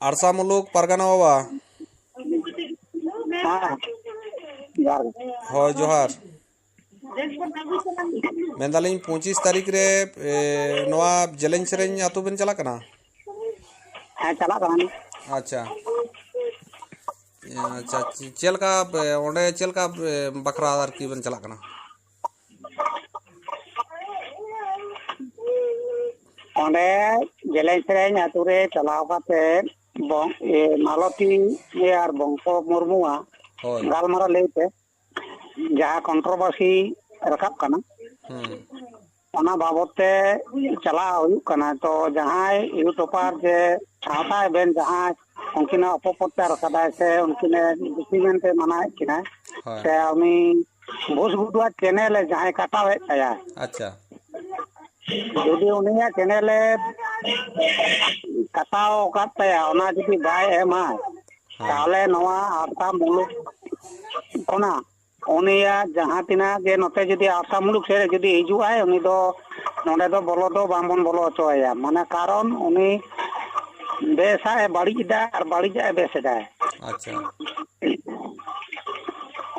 ᱟᱲᱥᱟ ᱢᱩᱞᱩᱠ ᱯᱟᱨᱜᱟᱱᱟ ᱵᱟᱵᱟ ᱦᱳᱭ ᱡᱚᱦᱟᱨ ᱢᱮᱱᱫᱟᱞᱤᱧ 25 ᱛᱟᱹᱨᱤᱠᱷ ᱨᱮ ᱱᱚᱣᱟ ᱡᱮᱞᱮᱧ ᱥᱮᱨᱮᱧ ᱟᱛᱳ ᱵᱮᱱ ᱪᱟᱞᱟᱜ ᱠᱟᱱᱟ? ᱦᱮᱸ ᱪᱟᱞᱟᱜ ᱠᱟᱱᱟ᱾ ᱟᱪᱪᱷᱟ ᱟᱪᱪᱷᱟ ᱪᱮᱫ ᱞᱮᱠᱟ ᱚᱸᱰᱮ ᱪᱮᱫ ᱞᱮᱠᱟ ᱵᱟᱠᱷᱨᱟ ᱟᱨᱠᱤ ᱵᱮᱱ ᱪᱟᱞᱟᱜ ᱠᱟᱱᱟ? ᱚᱸᱰᱮ ᱡᱮᱞᱮᱧ ᱥᱮᱨᱮᱧ ᱟᱛᱳ ᱨᱮ ᱪᱟᱞᱟᱣ ᱠᱟᱛᱮ ᱢᱟᱞᱚᱛᱤ ᱟᱨ ᱵᱚᱝᱥᱚ ᱢᱩᱨᱢᱩᱣᱟᱜ ᱦᱳᱭ ᱜᱟᱞᱢᱟᱨᱟᱣ ᱞᱟᱹᱭᱛᱮ ᱡᱟᱦᱟᱸ ᱠᱚᱱᱴᱨᱳᱵᱷᱟᱨᱥᱤ ᱨᱟᱠᱟᱵ ᱠᱟᱱᱟ ᱚᱱᱟ ᱵᱟᱵᱚᱫ ᱛᱮ ᱪᱟᱞᱟᱣ ᱦᱩᱭᱩᱜ ᱠᱟᱱᱟ᱾ ᱛᱚ ᱡᱟᱦᱟᱸᱭ ᱤᱭᱩᱴᱩᱵᱟᱨ ᱡᱮ ᱥᱟᱶᱛᱟᱭ ᱵᱮᱱ ᱡᱟᱦᱟᱸᱭ ᱩᱱᱠᱤᱱᱟᱜ ᱚᱯᱚᱯᱨᱪᱟᱨ ᱟᱠᱟᱫᱟᱭ ᱥᱮ ᱩᱱᱠᱤᱱᱟᱜ ᱫᱩᱥᱤ ᱢᱮᱱᱛᱮ ᱢᱟᱱᱟᱣᱮᱫ ᱠᱤᱱᱟᱭ ᱦᱳᱭ ᱥᱮ ᱩᱱᱤ ᱵᱷᱩᱥ ᱵᱩᱫᱩᱣᱟᱜ ᱪᱮᱱᱮᱞᱮ ᱡᱟᱦᱟᱸᱭ ᱠᱟᱴᱟᱣᱮᱫ ᱛᱟᱭᱟ, ᱟᱪᱪᱷᱟ ᱡᱩᱫᱤ ᱩᱱᱤᱭᱟᱜ ᱪᱮᱱᱮᱞᱮ ᱠᱟᱴᱟᱣ ᱟᱠᱟᱫ ᱛᱟᱭᱟ ᱚᱱᱟ ᱡᱩᱫᱤ ᱵᱟᱭ ᱮᱢᱟ ᱦᱮᱸ ᱛᱟᱦᱚᱞᱮ ᱱᱚᱣᱟ ᱟᱲᱥᱟ ᱢᱩᱞᱩᱠ ᱠᱷᱚᱱᱟᱜ ᱩᱱᱤᱭᱟᱜ ᱡᱟᱦᱟᱸ ᱛᱤᱱᱟᱹᱜ ᱜᱮ ᱱᱚᱛᱮ ᱡᱩᱫᱤ ᱟᱲᱥᱟ ᱢᱩᱞᱩᱠ ᱥᱮᱫ ᱡᱩᱫᱤ ᱦᱤᱡᱩᱜ ᱟᱭ ᱩᱱᱤ ᱫᱚ ᱱᱚᱰᱮ ᱫᱚ ᱵᱚᱞᱚ ᱫᱚ ᱵᱟᱝᱵᱚᱱ ᱵᱚᱞᱚ ᱦᱚᱪᱚᱣᱟᱭᱟ᱾ ᱢᱟᱱᱮ ᱠᱟᱨᱚᱱ ᱩᱱᱤ ᱵᱮᱥᱟᱜ ᱮ ᱵᱟᱹᱲᱤᱡ ᱮᱫᱟ ᱟᱨ ᱵᱟᱹᱲᱤᱡᱟᱜ ᱮ ᱵᱮᱥ ᱮᱫᱟ᱾ ᱟᱪᱪᱷᱟ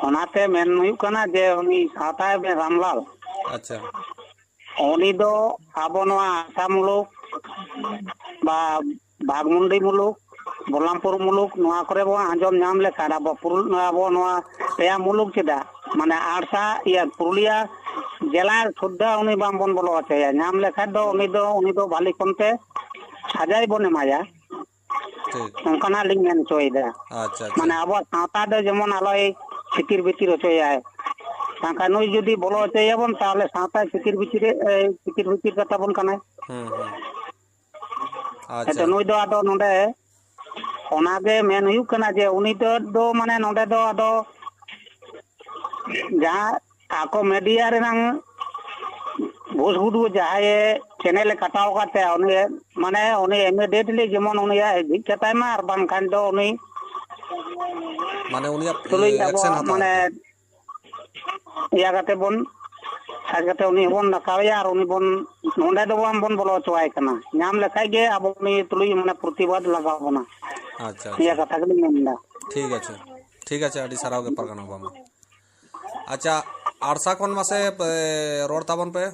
ᱚᱱᱟᱛᱮ ᱢᱮᱱ ᱦᱩᱭᱩᱜ ᱠᱟᱱᱟ ᱡᱮ ᱩᱱᱤ ᱥᱟᱶᱛᱟᱭ ᱨᱟᱢᱞᱟᱞ ᱟᱪᱪᱷᱟ ᱩᱱᱤ ᱫᱚ ᱟᱵᱚ ᱱᱚᱣᱟ ᱟᱥᱟ ᱢᱩᱞᱩᱠ ᱵᱟ ᱵᱟᱜᱽᱢᱩᱱᱰᱤ ᱢᱩᱞᱩᱠ ᱵᱚᱞᱞᱟᱢᱯᱩᱨ ᱢᱩᱞᱩᱠ ᱱᱚᱣᱟ ᱠᱚᱨᱮ ᱵᱚᱱ ᱟᱸᱡᱚᱢ ᱧᱟᱢ ᱞᱮᱠᱷᱟᱱ ᱟᱵᱚ ᱱᱚᱣᱟ ᱯᱮᱭᱟ ᱢᱩᱞᱩᱠ ᱪᱮᱫᱟᱜ ᱢᱟᱱᱮ ᱟᱲᱥᱟ ᱯᱩᱨᱩᱞᱤᱭᱟᱹ ᱡᱮᱞᱟ ᱥᱩᱫᱽᱫᱷᱟ ᱩᱱᱤ ᱵᱟᱝᱵᱚᱱ ᱵᱚᱞᱚ ᱦᱚᱪᱚᱭᱟ᱾ ᱧᱟᱢ ᱞᱮᱠᱷᱟᱡ ᱫᱚ ᱩᱱᱤ ᱫᱚ ᱵᱷᱟᱞᱤ ᱠᱚᱱᱛᱮ ᱥᱟᱡᱟᱭ ᱵᱚᱱ ᱮᱢᱟᱭᱟ ᱴᱷᱤক ᱚᱱᱠᱟᱱᱟᱜ ᱞᱤᱧ ᱢᱮᱱ ᱦᱚᱪᱚᱭᱮᱫᱟ᱾ ᱟᱪᱪᱷᱟ ᱟᱪᱪᱷᱟ ᱢᱟᱱᱮ ᱟᱵᱚᱣᱟᱜ ᱥᱟᱶᱛᱟ ᱫᱚ ᱡᱮᱢᱚᱱ ᱟᱞᱚᱭ ᱪᱤᱛᱤᱨ ᱵᱷᱤᱛᱤᱨ ᱦᱚᱪᱚᱭᱟᱭ᱾ ᱵᱟᱝᱠᱷᱟᱱ ᱱᱩᱭ ᱡᱩᱫᱤ ᱵᱚᱞᱚ ᱦᱚᱪᱚᱭᱟᱵᱚᱱ ᱛᱟᱦᱚᱞᱮ ᱥᱟᱶᱛᱟ ᱪᱤᱛᱤᱨ ᱵᱷᱤᱛᱤᱨ ᱠᱟᱛᱟ ᱵᱚᱱ ᱠᱟᱱᱟᱭ᱾ ᱟᱪᱪᱷᱟ ᱱᱩᱭ ᱫᱚ ᱟᱫᱚ ᱱᱚᱰᱮ ᱚᱱᱟᱜᱮ ᱢᱮᱱ ᱦᱩᱭᱩᱜ ᱠᱟᱱᱟ ᱡᱮ ᱩᱱᱤ ᱫᱚ ᱢᱟᱱᱮ ᱱᱚᱰᱮ ᱫᱚ ᱟᱫᱚ ᱡᱟᱦᱟᱸ ᱟᱠᱚ ᱢᱤᱰᱤᱭᱟ ᱨᱮᱱᱟᱝ ᱵᱷᱩᱥ ᱵᱩᱰᱩ ᱡᱟᱦᱟᱸᱭᱮ ᱪᱮᱱᱮᱞᱮ ᱠᱟᱴᱟᱣ ᱟᱠᱟᱫ ᱛᱟᱭᱟ ᱩᱱᱤ ᱤᱢᱤᱰᱤᱭᱮᱴᱞᱤ ᱡᱮᱢᱚᱱ ᱩᱱᱤᱭᱟᱜ ᱡᱷᱤᱡ ᱠᱟᱛᱟᱭ ᱢᱟ ᱟᱨ ᱵᱟᱝᱠᱷᱟᱱ ᱫᱚ ᱩᱱᱤ ᱢᱟᱱᱮ ᱩᱱᱤᱭᱟᱜ ᱛᱩᱞᱩᱡ ᱮᱠᱥᱮᱱ ᱟᱵᱚᱣᱟᱜ ᱦᱟᱛᱟᱣ ᱢᱟᱱᱮ ᱟᱨᱠᱤ ᱤᱭᱟᱹ ᱠᱟᱛᱮ ᱵᱚᱱ ᱥᱟᱡ ᱠᱟᱛᱮ ᱩᱱᱤ ᱦᱚᱸᱵᱚᱱ ᱱᱟᱠᱟᱣᱮᱭᱟ ᱟᱨ ᱩᱱᱤ ᱵᱚᱱ ᱱᱚᱰᱮ ᱫᱚ ᱵᱟᱝᱵᱚᱱ ᱵᱚᱞᱚ ᱦᱚᱪᱚᱣᱟᱭ ᱠᱟᱱᱟ᱾ ᱧᱟᱢ ᱞᱮᱠᱷᱟᱡ ᱜᱮ ᱟᱵᱚ ᱩᱱᱤ ᱛᱩᱞᱩᱡ ᱢᱟᱱᱮ ᱯᱨᱚᱛᱤᱵᱟᱫ ᱞᱟᱜᱟᱣ ᱵᱚᱱᱟ᱾ ᱟᱪᱪᱷᱟ ᱱᱤᱭᱟᱹ ᱟᱪᱪᱷᱟ ᱠᱟᱛᱷᱟ ᱜᱮᱞᱤᱧ ᱢᱮᱱᱫᱟ᱾ ᱴᱷᱤᱠ ᱟᱪᱷᱮ ᱟᱹᱰᱤ ᱥᱟᱨᱦᱟᱣ ᱜᱮ ᱯᱟᱨᱜᱟᱱᱟ ᱵᱟᱵᱟ ᱢᱟ᱾ ᱟᱪᱪᱷᱟ ᱟᱲᱥᱟ ᱠᱷᱚᱱ ᱢᱟᱥᱮ ᱨᱚᱲ ᱛᱟᱵᱚᱱ ᱯᱮ᱾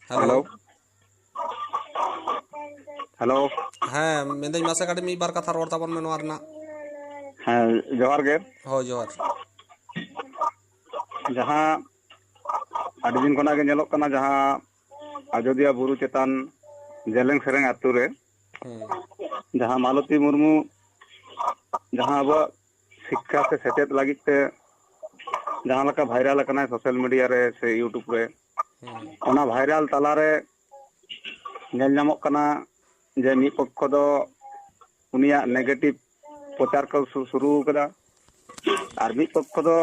ᱦᱮᱞᱳ ᱦᱮᱞᱳ ᱦᱮᱸ ᱢᱮᱱᱫᱟᱹᱧ ᱢᱟᱥᱮ ᱠᱟᱹᱴᱤᱡ ᱢᱤᱫ ᱵᱟᱨ ᱠᱟᱛᱷᱟ ᱨᱚᱲ ᱛᱟᱵᱚᱱ ᱢᱮ ᱱᱚᱣᱟ ᱨᱮᱱᱟᱜ᱾ ᱦᱮᱸ ᱡᱚᱦᱟᱨ ᱜᱮ᱾ ᱦᱳᱭ ᱡᱚᱦᱟᱨ ᱡᱟᱦᱟᱸ ᱟᱹᱰᱤ ᱫᱤᱱ ᱠᱷᱚᱱᱟᱜ ᱜᱮ ᱧᱮᱞᱚᱜ ᱠᱟᱱᱟ ᱡᱟᱦᱟᱸ ᱟᱡᱚᱫᱤᱭᱟᱹ ᱵᱩᱨᱩ ᱪᱮᱛᱟᱱ ᱡᱮᱞᱮᱧ ᱥᱮᱨᱮᱧ ᱟᱛᱳ ᱨᱮ ᱡᱟᱦᱟᱸ ᱢᱟᱞᱚᱛᱤ ᱢᱩᱨᱢᱩ ᱡᱟᱦᱟᱸ ᱟᱵᱚᱣᱟᱜ ᱥᱤᱠᱠᱷᱟ ᱥᱮ ᱥᱮᱪᱮᱫ ᱞᱟᱹᱜᱤᱫ ᱛᱮ ᱡᱟᱦᱟᱸ ᱞᱮᱠᱟ ᱵᱷᱟᱭᱨᱟᱞ ᱟᱠᱟᱱᱟᱭ ᱥᱳᱥᱟᱞ ᱢᱤᱰᱤᱭᱟ ᱨᱮ ᱥᱮ ᱤᱭᱩᱴᱩᱵᱽ ᱨᱮ ᱚᱱᱟ ᱵᱷᱟᱭᱨᱟᱞ ᱛᱟᱞᱟᱨᱮ ᱧᱮᱞ ᱧᱟᱢᱚᱜ ᱠᱟᱱᱟ ᱡᱮ ᱢᱤᱫ ᱯᱚᱠᱠᱷᱚ ᱫᱚ ᱩᱱᱤᱭᱟᱜ ᱱᱮᱜᱮᱴᱤᱵᱷ ᱯᱨᱚᱪᱟᱨ ᱠᱚ ᱥᱩᱨᱩ ᱟᱠᱟᱫᱟ ᱟᱨ ᱢᱤᱫ ᱯᱚᱠᱠᱷᱚ ᱫᱚ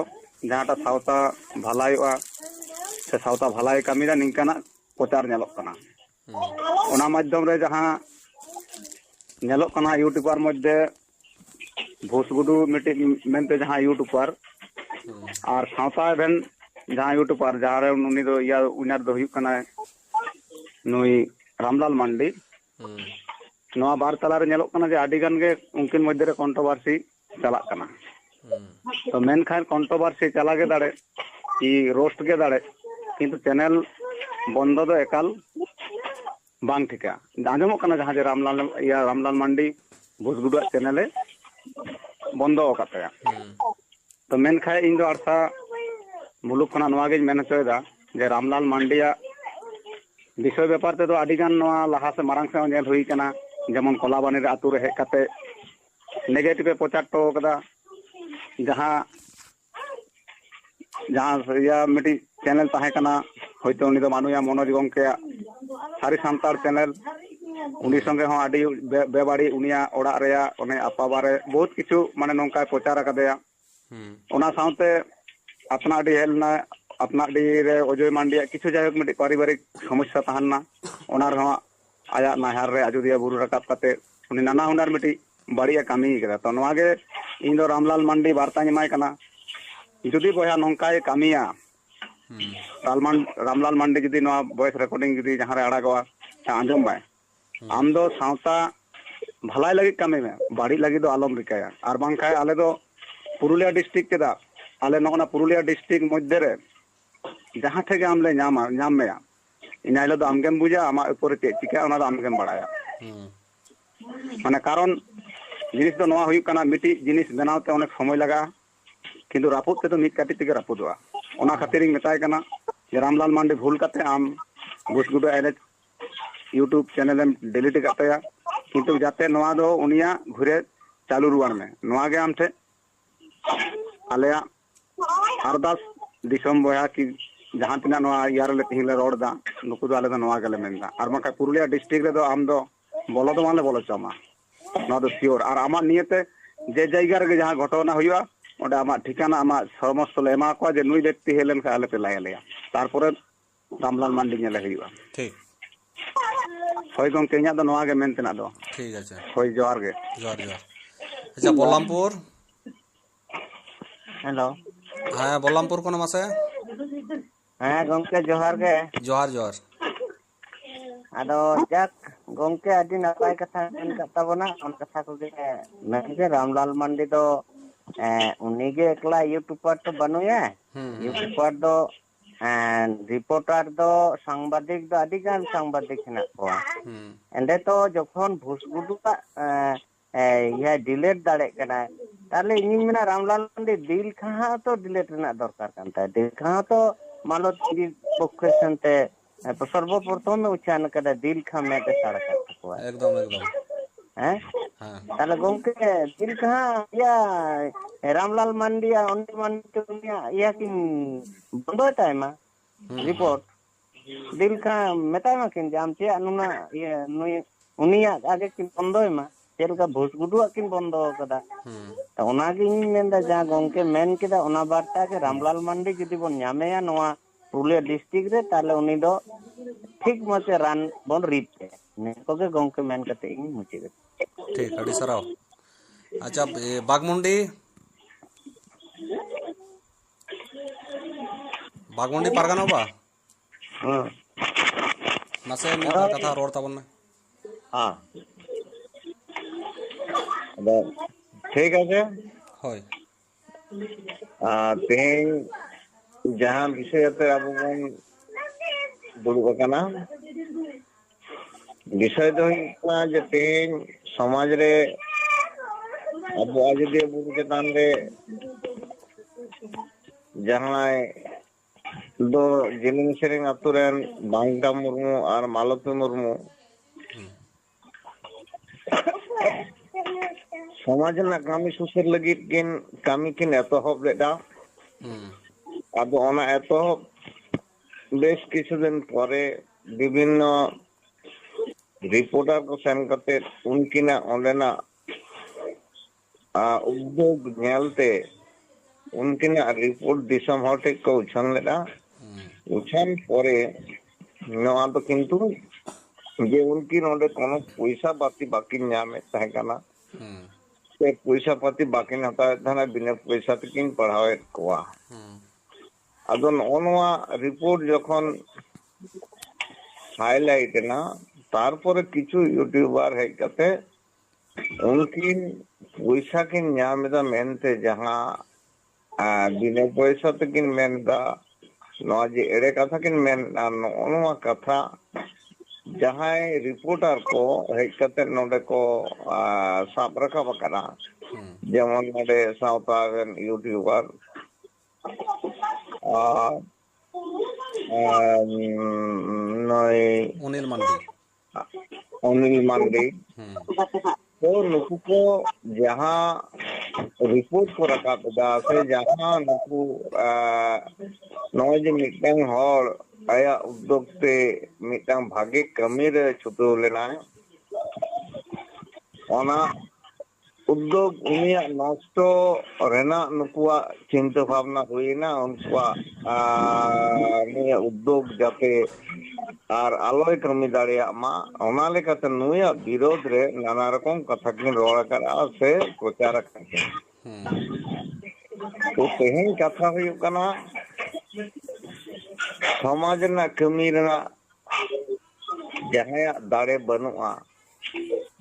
ᱡᱟᱦᱟᱸᱴᱟᱜ ᱥᱟᱶᱛᱟ ᱵᱷᱟᱞᱟᱭᱚᱜᱼᱟ ᱥᱮ ᱥᱟᱶᱛᱟ ᱵᱷᱟᱞᱟᱭ ᱠᱟᱹᱢᱤᱭᱟ ᱱᱤᱝᱠᱟᱱᱟᱜ ᱯᱨᱚᱪᱟᱨ ᱧᱮᱞᱚᱜ ᱠᱟᱱᱟ᱾ ᱚᱱᱟ ᱢᱟᱫᱽᱫᱷᱚᱢ ᱨᱮ ᱡᱟᱦᱟᱸ ᱧᱮᱞᱚᱜ ᱠᱟᱱᱟ ᱤᱭᱩᱴᱩᱵᱟᱨ ᱢᱚᱫᱽᱫᱷᱮ ᱵᱷᱩᱥ ᱜᱩᱰᱩ ᱢᱤᱫᱴᱤᱡ ᱢᱮᱱᱛᱮ ᱡᱟᱦᱟᱸ ᱤᱭᱩᱴᱩᱵᱟᱨ ᱟᱨ ᱥᱟᱶᱛᱟ ᱨᱮᱱ ᱡᱟᱦᱟᱸ ᱤᱭᱩᱴᱩᱵᱟᱨ ᱡᱟᱦᱟᱸᱨᱮ ᱩᱱᱤ ᱫᱚ ᱩᱭᱱᱟᱨ ᱫᱚ ᱦᱩᱭᱩᱜ ᱠᱟᱱᱟᱭ ᱱᱩᱭ ᱨᱟᱢᱞᱟᱞ ᱢᱟᱱᱰᱤ᱾ ᱱᱚᱣᱟ ᱵᱟᱨ ᱛᱟᱞᱟᱨᱮ ᱧᱮᱞᱚᱜ ᱠᱟᱱᱟ ᱡᱮ ᱟᱹᱰᱤ ᱜᱟᱱ ᱜᱮ ᱩᱱᱠᱤᱱ ᱢᱚᱫᱽᱫᱷᱮ ᱨᱮ ᱠᱚᱱᱴᱨᱳᱵᱷᱟᱨᱥᱤ ᱪᱟᱞᱟᱜ ᱠᱟᱱᱟ᱾ ᱛᱚ ᱢᱮᱱᱠᱷᱟᱱ ᱠᱚᱱᱴᱨᱳᱵᱷᱟᱨᱥᱤ ᱪᱟᱞᱟᱣ ᱜᱮ ᱫᱟᱲᱮ ᱠᱤ ᱨᱳᱥᱴ ᱜᱮ ᱫᱟᱲᱮ ᱠᱤᱱᱛᱩ ᱪᱮᱱᱮᱞ ᱵᱚᱱᱫᱚ ᱫᱚ ᱮᱠᱟᱞ ᱵᱟᱝ ᱴᱷᱤᱠᱟ᱾ ᱟᱸᱡᱚᱢᱚᱜ ᱠᱟᱱᱟ ᱡᱟᱦᱟᱸ ᱡᱮ ᱨᱟᱢᱞᱟᱞ ᱢᱟᱱᱰᱤ ᱵᱷᱩᱥ ᱜᱩᱰᱩᱣᱟᱜ ᱪᱮᱱᱮᱞᱮ ᱵᱚᱱᱫᱚ ᱟᱠᱟᱫ ᱛᱟᱭᱟ᱾ ᱛᱚ ᱢᱮᱱᱠᱷᱟᱱ ᱤᱧ ᱫᱚ ᱟᱲᱥᱟ ᱢᱩᱞᱩᱠ ᱠᱷᱚᱱᱟᱜ ᱱᱚᱣᱟᱜᱤᱧ ᱢᱮᱱ ᱦᱚᱪᱚᱭᱮᱫᱟ ᱡᱮ ᱨᱟᱢᱞᱟᱞ ᱢᱟᱱᱰᱤᱭᱟᱜ ᱵᱤᱥᱚᱭ ᱵᱮᱯᱟᱨ ᱛᱮᱫᱚ ᱟᱹᱰᱤ ᱜᱟᱱ ᱱᱚᱣᱟ ᱞᱟᱦᱟ ᱥᱮᱫ ᱢᱟᱲᱟᱝ ᱥᱮᱫ ᱦᱚᱸ ᱧᱮᱞ ᱦᱩᱭ ᱟᱠᱟᱱᱟ᱾ ᱡᱮᱢᱚᱱ ᱠᱚᱞᱟᱵᱟᱱᱤ ᱨᱮ ᱟᱛᱳ ᱨᱮ ᱦᱮᱡ ᱠᱟᱛᱮ ᱱᱮᱜᱮᱴᱤᱵᱷ ᱮ ᱯᱨᱚᱪᱟᱨ ᱦᱚᱴᱚ ᱟᱠᱟᱫᱟ᱾ ᱡᱟᱦᱟᱸ ᱢᱤᱫᱴᱤᱡ ᱪᱮᱱᱮᱞ ᱛᱟᱦᱮᱸ ᱠᱟᱱᱟ ᱦᱚᱭᱛᱳ ᱩᱱᱤ ᱫᱚ ᱢᱟᱱᱩᱭᱟ ᱢᱚᱱᱳᱡᱽ ᱜᱚᱝᱠᱮᱭᱟᱜ ᱥᱟᱹᱨᱤ ᱥᱟᱱᱛᱟᱲ ᱪᱮᱱᱮᱞ ᱩᱱᱤ ᱥᱚᱸᱜᱮ ᱦᱚᱸ ᱟᱹᱰᱤ ᱵᱮᱵᱟᱹᱲᱤᱡ ᱩᱱᱤᱭᱟᱜ ᱚᱲᱟᱜ ᱨᱮᱭᱟᱜ ᱚᱱᱮ ᱟᱯᱟᱵᱟᱨᱮ ᱵᱚᱦᱩᱛ ᱠᱤᱪᱷᱩ ᱢᱟᱱᱮ ᱱᱚᱝᱠᱟᱭ ᱯᱨᱚᱪᱟᱨ ᱟᱠᱟᱫᱮᱭᱟ᱾ ᱚᱱᱟ ᱥᱟᱶᱛᱮ ᱟᱯᱱᱟᱰᱤ ᱦᱮᱡ ᱞᱮᱱᱟ ᱟᱯᱱᱟᱰᱤ ᱨᱮ ᱚᱡᱚᱭ ᱢᱟᱱᱰᱤᱭᱟᱜ ᱠᱤᱪᱷᱩ ᱡᱟᱭᱦᱳᱠ ᱢᱤᱫᱴᱤᱡ ᱯᱟᱨᱤᱵᱟᱨᱤᱠ ᱥᱚᱢᱚᱥᱥᱟ ᱛᱟᱦᱮᱸ ᱞᱮᱱᱟ᱾ ᱚᱱᱟ ᱨᱮᱦᱚᱸ ᱟᱭᱟᱜ ᱱᱟᱦᱟᱨ ᱨᱮ ᱟᱡᱚᱫᱤᱭᱟᱹ ᱵᱩᱨᱩ ᱨᱟᱠᱟᱵ ᱠᱟᱛᱮ ᱩᱱᱤ ᱱᱟᱱᱟ ᱦᱩᱱᱟᱹᱨ ᱢᱤᱫᱴᱤᱡ ᱵᱟᱹᱲᱤᱡ ᱮ ᱠᱟᱹᱢᱤ ᱠᱟᱫᱟ᱾ ᱛᱚ ᱱᱚᱣᱟ ᱜᱮ ᱤᱧ ᱫᱚ ᱨᱟᱢᱞᱟᱞ ᱢᱟᱱᱰᱤ ᱵᱟᱨᱛᱟᱧ ᱮᱢᱟᱭ ᱠᱟᱱᱟ᱾ ᱡᱩᱫᱤ ᱵᱚᱭᱦᱟ ᱱᱚᱝᱠᱟᱭ ᱠᱟᱹᱢᱤᱭᱟ रामलाल मांडी जुदी नवा वॉइस रिकॉर्डिंग जुदी जहां रे आड़ागवा आंजम बाय आम दो सावता भलाई लगी कामे में बाड़ी लगी दो आलम रिकाया और बांखाय आले दो पुरुलिया डिस्ट्रिक्ट केदा आले नोना पुरुलिया डिस्ट्रिक्ट मध्य रे जहां ठेगे आमले नाम मेया इनाइलो दो आमगेम बुझा आमा ऊपर चे चिका ओना दो आमगेम बाड़ाया माने कारण जिनिस दो नवा हुयुक काना मिटी जिनिस बनावते अनेक समय लगा किंतु रापुद ते तो मिट काटी तेगे रापुदवा ओना खातिर मेताय काना जे रामलाल मांडी भूल काते आम घुसगुडो एनएच यूट्यूब चैनल एम डिलीट करताया किंतु जाते नवा दो उनिया घुरे चालू रुवार में नवा गे आमठे आलेया अरदास दिसम बया कि जहां तिना नवा यार ले तिहिले रोड दा नुकु दो आले दो नवा गेले मेनदा आर माका पुरुलिया डिस्ट्रिक्ट रे दो आम दो बोलो दो माले बोलो चामा नवा दो सियोर आर आमा नियते जे जायगा रे जहां घटना हुआ ओडा आमा ठिकाना आमा समस्त ले एमा को जे नुई व्यक्ति हेलेन का आले पे लाया तारपरे रामलाल मांडी नेले हुआ ठीक होय गंके इना दो नवा गे मेनतेना दो ठीक আছে होय जोहार गे जोहार जोहार अच्छा बलरामपुर हेलो हाँ बलरामपुर कोन मासे हाँ गंके जोहार गे जोहार जोहार आदो जाक गंके आदि नपाय कथा मेन कताबना उन कथा को गे मेन रामलाल मांडी दो उन्हीं के एकला यूट्यूबर तो बनुया यूट्यूबर दो रिपोर्टर दो सांबादिक दो आदि गान सांबादिक हेना को एंडे तो जखन भुसगुडुआ या डिलीट दाड़े कना ताले इनि मेना रामलाल मांडी दिल खा तो डिलीट रेना दरकार कानता दिल खा तो मालत पक्षन ते सर्वप्रथम में उच्चारण कदा दिल खा में ते साड़ा को एकदम एकदम हैं ताले गंके दिल खा या रामलाल मांडी या ओंडी मांडी दुनिया या कि बंदो टाइम रिपोर्ट दिल खा मेता मा किन जाम चे अनुना ये नुई उनिया आगे किन बंदो मा चेलका भुसगुडुआ किन बंदो कदा तो ओना गे इन मेंदा जा गंके मेन केदा ओना बार्ता के रामलाल मांडी जदी बोन न्यामेया नोआ पुरुलिया डिस्ट्रिक्ट रे ताले उनी दो ठीक मते रान बोन रीते ने को के गंके मेन कते इन मुचे ठीक अड़ी सराव अच्छा बागमुंडी बागमुंडी पारगाना बा नसे मिटा कथा रोड ताबन में हां ठीक है होय तेन जहां विषय ते अब बन दुड़ब कना विषय दो इतना जे तेन समाज रे अब आजदे बुरु चेतान रे जहां दो जिलिंग सेरिंग अतुरेन बांगटा मुर्मू और मालती मुर्मू समाज ना कामी सुसर लगी किन कामी किन एतहब लेदा अब ओना एतहब बेश किछु दिन परे विभिन्न रिपोर्टर को सेंड करते उनकिना ओंडेना उद्योग नेलते उनकिना रिपोर्ट दिसम हटे को उछन लेदा उछन परे नवा तो किंतु जे उनकी नोडे कोनो पैसा बाती बाकी न्यामे तहे काना ते पैसा पाती बाकी नता थाना बिना पैसा तकिन पढ़ावे कोआ अदो नोनवा रिपोर्ट जखन हाईलाइट ना तारपर किछु यूट्यूबर है कते उनकिन पैसा किन न्यामेदा मेनते जहां बिना पैसा तकिन मेनदा नवा जे एड़े कथा किन मेन नोनवा कथा जहां रिपोर्टर को हेकते नोडे को साब रखा बकरा जेमन नोडे साउथार्न यूट्यूबर नय अनिल मांडी तो नुकु को जहां रिपोर्ट को रखा दा से जहां नुकु नय जे मिटन हर आया उद्योग से मिटन भागे कमी रे छुटो लेना ओना उद्योग उनिया नष्टो रेना नुकुआ चिंता भावना हुईना उनका निया उद्योग जाते आर आलोय कमी दाड़िया मा ओना लेकाते नुया विरोध रे नाना रकम कथा किन रोड़ा करा से प्रचार करते तो तेहन कथा हुई कना समाज रना कमी रना जहां दाड़े बनुआ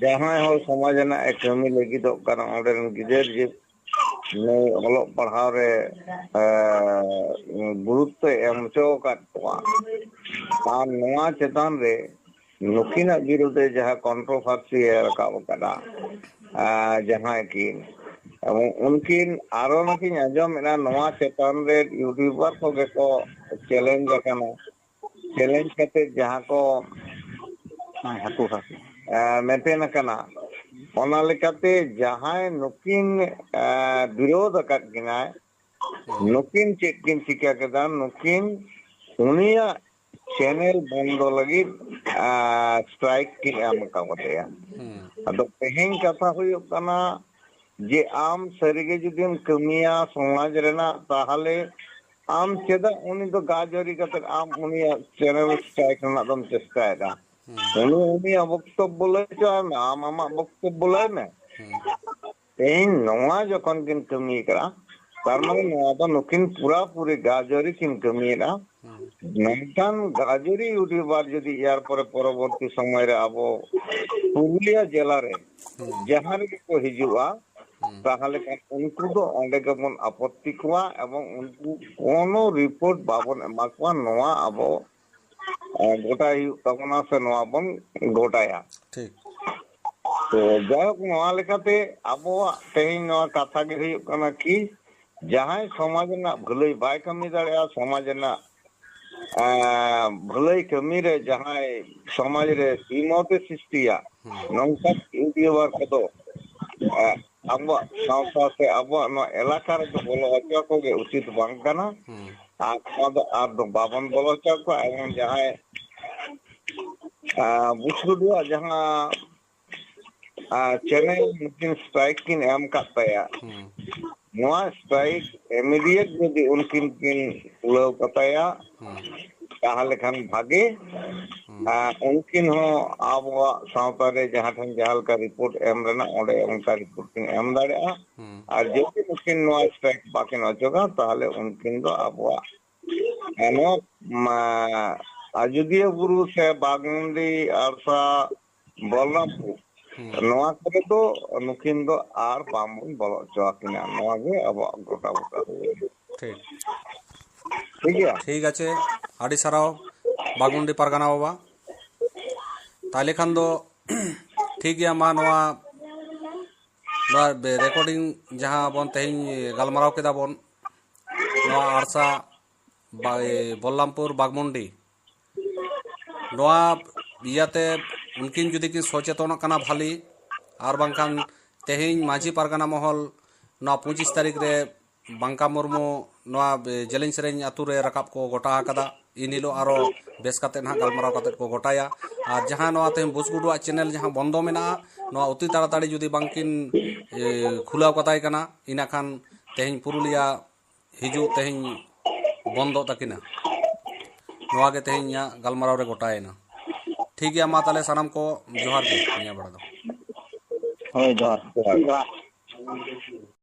जहां हो समाज रना कमी लगी तो करना ऑर्डर गिदर जे ने ऑलोग पढ़ाव रे गुरुत्व एम चो काटवा आ नवा चेतन रे नुकिना विरुद्धे जहां कंट्रोवर्सी रकाब कदा जहां की उनकिन आरो नकिन आजम एना नवा चेतन रे यूट्यूबर को गेको चैलेंज करना चैलेंज करते जहां को हाकू हाकू मेंटेन करना ओना लेकाते जहां नुकिन विरोध अकद किनाय नुकिन चेक किन चिका कदा नुकिन उनिया चैनल बंद लगी स्ट्राइक किन एम कावतेया अदो पेहिन कथा हुयो कना जे आम सरिगे जुदिम कमिया समाज रेना ताहले आम चेदा उनी तो गाजरी कते आम उनिया चैनल स्ट्राइक ना दम चेष्टायदा उनी वक्तव्य लय आम आमा वक्तव्य लय में तेहिन नवा जखन किन कमी करा तार माने नवा तो नुकिन पूरा पूरी गाजरी किन कमीरा नंकान गाजरी यूट्यूबर जदि यार पर परवर्ती समय रे आबो पुरुलिया जिला रे जहां रे को हिजुआ ताहले उनको तो अंडे गबन आपत्ति कुआ एवं उनको कोनो रिपोर्ट बाबन एमाकुआ नवा आबो गोटाई तबना से नवा बन गोटाया ठीक तो जायक नवा लेकाते आबो तेहिन नवा कथा गे हुयु कना कि जहां समाज ना भलाई बाय कमी दाड़िया समाज ना भलाई कमी रे जहां समाज रे इमोते सृष्टिया नंका यूट्यूबर को अब सावता से अब नो इलाका रे बोलो अच्छा को गे उचित बांग कना आ दो बाबन बोलो चा को एवं जहां बुसुडुआ जहां चेन्नई मुकिन स्ट्राइक किन एम काताया नवा स्ट्राइक इमीडिएट यदि उनकिन किन उलाव कताया ताहले खान भागे उनकिन हो आबवा सावता रे जहां ठन जहाल का रिपोर्ट एम रेना ओडे उनका रिपोर्ट किन एम दाड़ेआ और जेके उनकिन नवा स्ट्राइक बाकिन अचोगा ताहले उनकिन दो आबवा एनो अयोध्या गुरु से बागमुंडी आरसा बलरामपुर नवा करे तो नुकिन दो आर बामन बोलो चोकिना नवा गे अब गोटा गोटा ठीक ठीक আছে আডি সারাও বাগমুন্ডি পারগানা বাবা তাহলে খান দো ঠিক গিয়া মা নোয়া নোয়া রেকর্ডিং যাহা বন তেহিন গালমারাও কেদা বন নোয়া আরসা বল্লামপুর বাগমুন্ডি নোয়া ইয়াতে उनकिन जुदी की सचेतन कना भाली और बांखान तेहिन माझी पारगाना महल ना 25 तारीख रे बांका मुर्मू ना जेलिंग सेरेंग आतु रे रकाब को गोटा कदा इनिलो आरो बेस काते ना गलमाराव काते को गोटाया और जहां नवा तेहिन बुसगुडुआ चैनल जहां बंदो मेना नवा अति ताड़ाताड़ी जुदी बांकिन खुलाव कताय कना इना खान तेहिन पुरुलिया हिजु तेहिन बंदो तकिना नवा गे तेहिन या गलमाराव रे गोटायना ठीक है मा ताले सनम को जोहार के निया बड़ा दो होय जोहार